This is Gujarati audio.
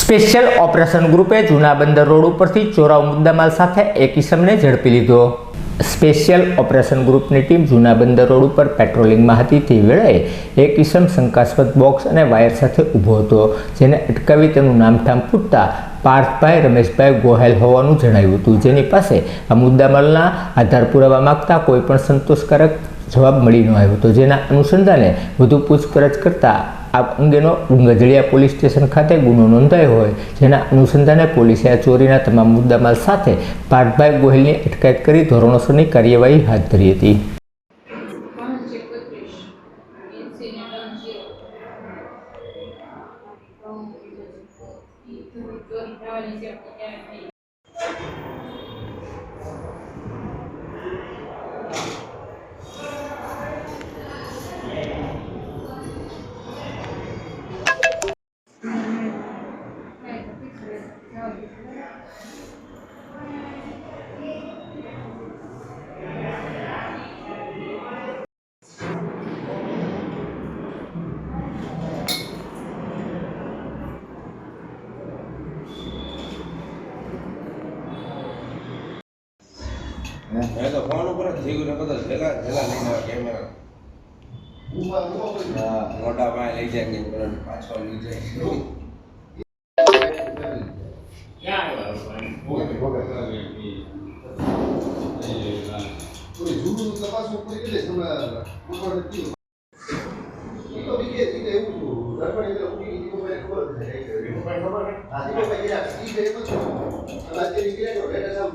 સ્પેશિયલ ઓપરેશન ગ્રુપે જૂના બંદર રોડ ઉપરથી ચોરાવ મુદ્દામાલ સાથે એક ઇસમને ઝડપી લીધો। સ્પેશિયલ ઓપરેશન ગ્રુપની ટીમ જૂના બંદર રોડ ઉપર પેટ્રોલિંગમાં હતી તે વેળાએ એક ઇસમ શંકાસ્પદ બોક્સ અને વાયર સાથે ઊભો હતો, જેને અટકાવી તેનું નામઠામ પૂછતા પાર્થભાઈ રમેશભાઈ ગોહેલ હોવાનું જણાવ્યું હતું, જેની પાસે આ મુદ્દામાલના આધાર પુરાવા માંગતા કોઈ પણ સંતોષકારક જવાબ મળી ન આવ્યો હતો, જેના અનુસંધાને વધુ પૂછપરછ કરતા આ અંગેનો ગંગજળિયા પોલીસ સ્ટેશન ખાતે ગુનો નોંધાયો હોય, જેના અનુસંધાને પોલીસે આ ચોરીના તમામ મુદ્દામાલ સાથે પાર્થભાઈ ગોહિલની અટકાયત કરી ધોરણસરની કાર્યવાહી હાથ ધરી હતી। मैं तो फोन ऊपर ठीक न पता झेला झेला नहीं ना कैमरा मोटा पाए ले जाएंगे पर पाछो ले जाएंगे क्या है पूरी झूठ तपास ऊपर के ले समय ऊपर की तो भी के એવું દર્પણ એટલે ઉડી ઈ મોબાઈલ ખબર છે ખબર હા ઈ મોબાઈલ આ ઈ છે મત આ જે નીકળે તો